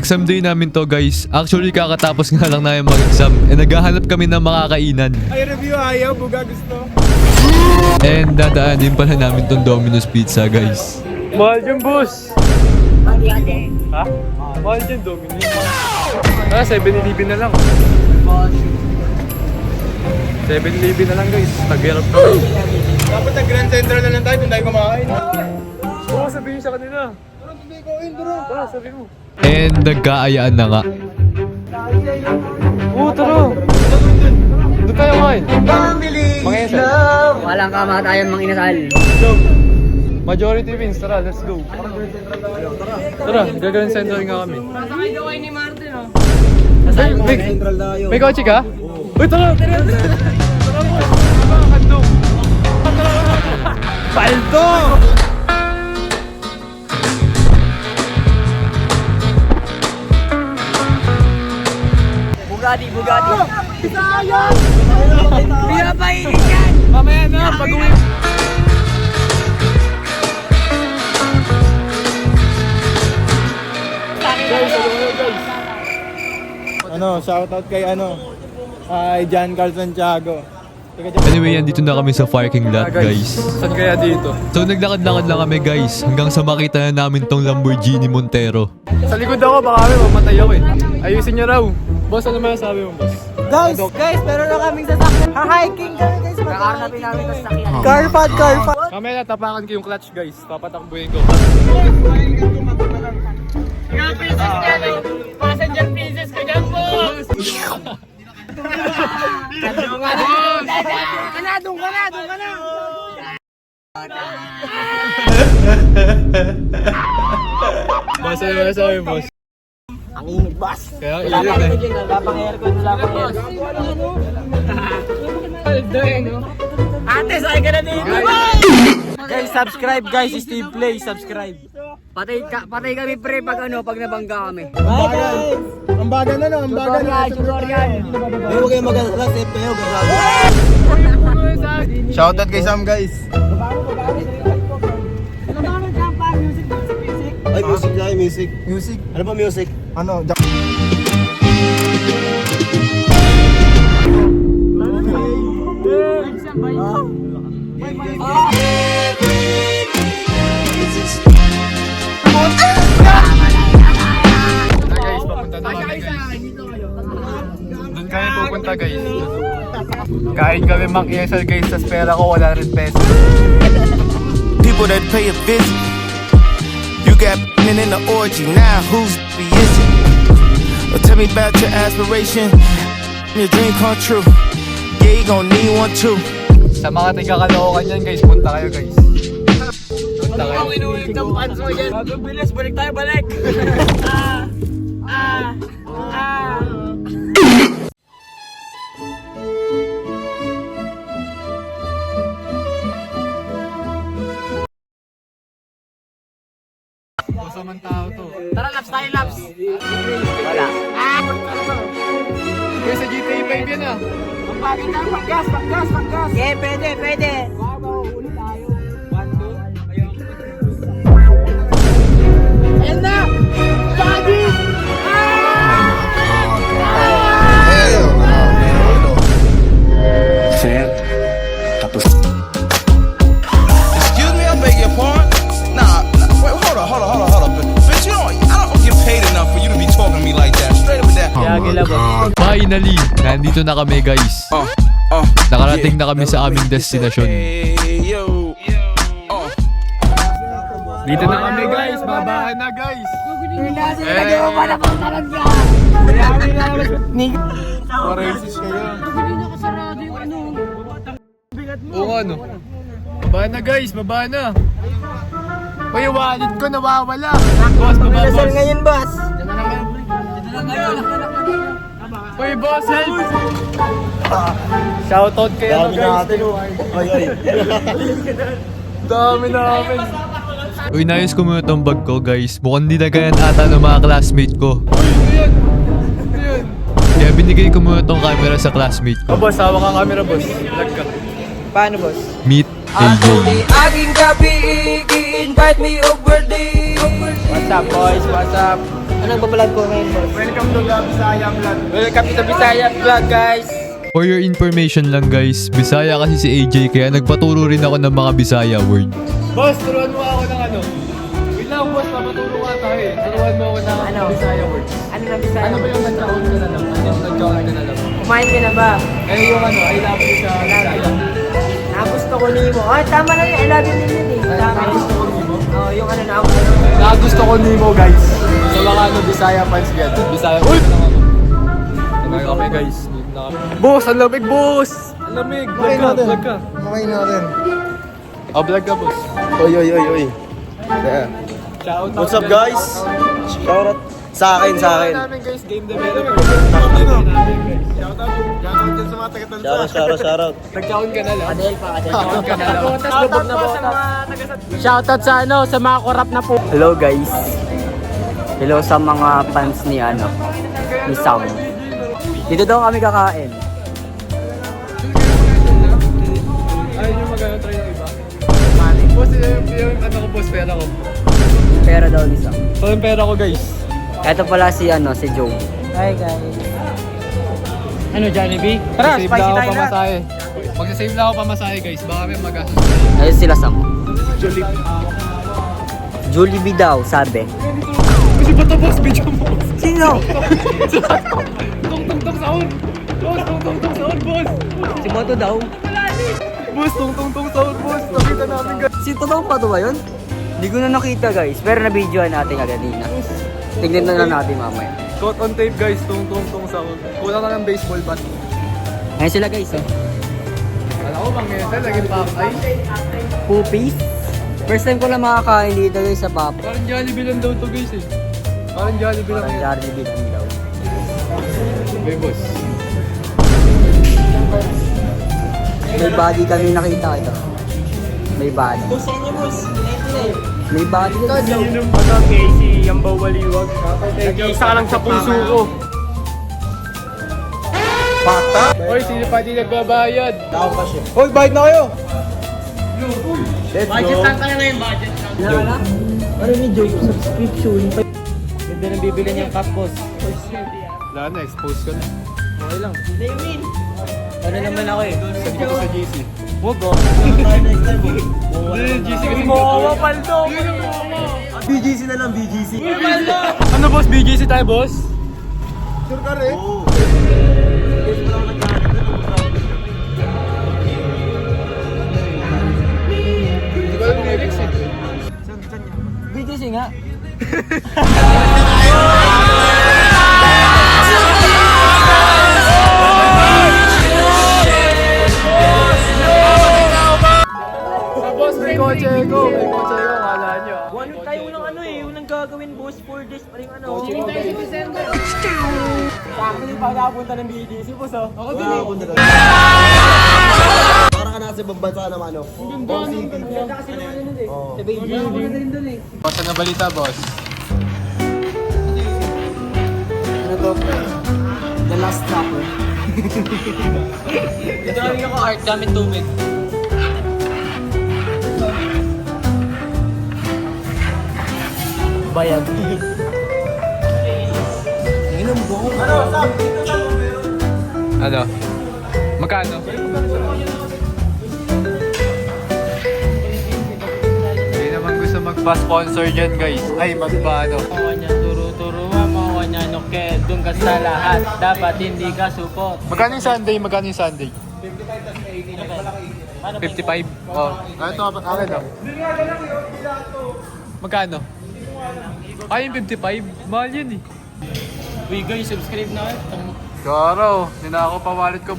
Exam day namin to guys. Actually kakatapos nga lang namin mag-exam. Naghahanap kami ng makakainan. Ay, review ayaw, buga gusto. And dadaanin pala namin tong Domino's Pizza guys. Mahal yung boss. Ha? Mahal yung Domino's. 7-Eleven na lang. 7-Eleven na lang guys. Tag-hirap to. Dapat nag-Grand Central na lang tayo, doon tayo kumakain. Oo, sabihin sa kanila. Tara, sabi mo. And nagkaayaan na nga. Oo, tara. Doon tayo kain. Mga inasal. Walang kamatayan mang inasal. Majority wins, tara, let's go. Tara, gagawin Central nga kami. Masakay daw ni Martin, oh. May kotse ka? Uy, tara! Tara mo! Tara, kandong! Paldo! Bugatti. Pinapainit yan! Mamaya na, pag-uwi! Shoutout kay John Carl Santiago. Anyway, andito na kami sa parking lot guys. Saan kaya dito? So naglakad-lakad lang kami guys hanggang sa makita na namin tong Lamborghini Montero. Sa likod ako, baka kami mamatay ako eh. Ayusin niyo raw. Boss, ano masasabi mo, boss? Guys, meron na kaming sasakyan. Ha-hiking kami guys. Kakarnapin namin sa sakyan. Carpad. Kamaya tapakan ko yung clutch guys. Papatakbuhin ko. Passenger princess ko dyan, boss! Doon ka na! Boss, ano masasabi mo, boss? Ang init, boss. Kaya Wala init pang eh. aircon, wala pang aircon. Ate, sakay ka na dito! Guys, subscribe guys. Steve Play, subscribe. Patay kami pre pag nabangga kami. Bye guys. Ang baga na no, ang baga na. Tutorial. Huwag kayo mag-alala, safe kayo. Shoutout kay Sam guys. Ay, music. Ano ba music? Ano? Guys, papunta na kami guys. Doon kami pupunta guys. Kain kami Mang Inasal guys, sa pera ko 100 pesos. People that pay a visit. You got in the orgy, now who's is it? Tell me about your aspiration, your dream come true. Yeah, you gon' need one too. Sa mga taga-Caloocan yan guys, punta kayo guys. Punta kayo. Inulit ng panso yan. Bagong bilis, balik. Basta man tao to. Tara, laps. Wala. Kaya sa GTA 5 yan ah. Pagpagin tayo, paggas. Yeah, pwede. Ayan na! Daddy! Excuse me, I beg your pardon. Nah, wait, hold up. Bitch, I don't get paid enough for you to be talking to me like that. Straight up with that. Finally, nandito na kami guys. Nakarating na kami sa aming destinasyon. Hey, yo. Dito na kami guys, babahan na guys. Lagyan mo pala pang talaga. Paresis kayo. Oo ano. Baba na guys, baba na. Uy, yung wallet ko nawawala. Boss, baba boss. Ngayon, boss. Uy, boss, help! Shoutout kayo guys. Dami namin. Uy, nayos ko muna tong bag ko guys. Mukhang dinagayan ata ng mga classmate ko. Uy, ano yan? Ano yan? Kaya binigay ko muna tong camera sa classmate ko. Oh, boss, hawak ang camera, boss. Lag ka. Paano, boss? Meet Ako AJ. di aking gabi, i-invite me over day. What's up, boys? What's up? Anong babalag ko ngayon, boss? Welcome to the Bisaya Vlog. Welcome to the Bisaya Vlog, guys. For your information lang guys, Bisaya kasi si AJ kaya nagpaturo rin ako ng mga Bisaya word. Boss, turuan mo ako ng ano. Wait lang, boss, papaturo ka tayo eh. Turuan mo ako ng Ano? Bisaya words. Ano na Bisaya? Ano ba yung nagkaon ka na lang? Ano yung nagkaon ka na lang? Kumain ka na ba? Eh yung ano, I love you sa Bisaya. Nagusto ko nimo. Ah, tama lang yun. I love you din yun eh. Tama. Nagusto ko Nemo. Oh, yung ano na ako. Nagusto ko Nemo, guys. Sa mga ano, Bisaya fans yan. Bisaya. Uy! Tuloy kami, guys. Dito na kami. Boss, ang lamig, boss! Ang lamig. Vlog ka, vlog ka. Makain natin. Oh, vlog ka, boss. Oy. Yeah. Shout out. What's up, guys? Shout out sa akin. namin, guys. Game developer. Shout out. Shout out dyan sa mga taga-tansa. Shout out. Nagkaon ka na lang. Adel pa, Adel. Nagkaon ka na lang. Lubog na botas. Shoutout sa ano, sa mga korap na po. Hello guys. Hello sa mga fans ni ano, ni Sam. Dito daw kami kakain. Ayun yung magano try ng iba. Boss, yung ano ko, boss, pera ko. Pera daw ni Sam. So, yung pera ko, guys. Ito pala si ano, si Joe. Hi, guys. Ano, Jollibee? Tara, Save spicy lang ako tayo na. pamasahe. Magsasave lang ako pamasahe, guys. Baka may magastos. Ayun sila Sam. Jollibee daw, sabi. Kasi ba ito, boss? Video mo. Sino? Tong-tong-tong sahur. Boss, tong-tong-tong sahur, boss. Si Moto daw. Boss, tong-tong-tong sahur, boss. Nakita namin, guys. Si Totoo pa to ba yun? Hindi ko na nakita guys, pero na-videoan natin kanina. Tignan na lang natin mamaya. Caught on tape, guys. Tong-tong-tong sahur. Kulang na ng baseball bat. Ngayon sila guys, oh. Alam ko, mangyayari. Laging pakay. Puppies. First time ko lang makakain dito guys sa Papa. Parang Jollibee lang daw to, guys, eh. Parang Jollibee lang yan. Jollibee lang daw. Okay, boss. May body kami nakita ito. May body. May body guys. Ano, Casey, yung bawaliwag. Nag-iisa ka lang sa puso ko. Hoy, sino pa di nagbabayad? Hoy, bayad na kayo! Budget lang tayo ngayon, budget lang. Nala? Ano ni Joe? Subscription. Ganda nang bibili niyang cup, boss. Wala na, expose ka na. Okay lang. Ano naman ako eh. Send ko sa GC. Huwag oh. GC kasi Mawawa paldo. BGC na lang, BGC. Ano, boss? BGC tayo, boss? Sure ka rin? Hindi ko alam lyrics eh. BTC nga. Boss, may kotse ko. May kotse ko, kala nyo. Ano tayo unang ano eh, unang gagawin boss, 4 days pa rin ano. Bakit yung pagkapunta ng BDC boss oh? Ako din eh. Parang ka nasa ibang bansa naman, ano? Boss, ano balita, boss? Ano to? The Last Supper. Drawing ako art gamit tubig. Bayad. Ano? Magkano? Hindi naman gusto magpa-sponsor dyan, guys. Ay, magpa-ano. Kanya turo-turo mga kanya no ke doon ka sa lahat. Dapat hindi ka support. Magkano yung Sunday? Magkano yung Sunday? 55? Oh. Ito, akin oh. Magkano? Ay, yung 55? Mahal yun eh. Uy guys, subscribe na. Garo, hindi na ako pawalit ko.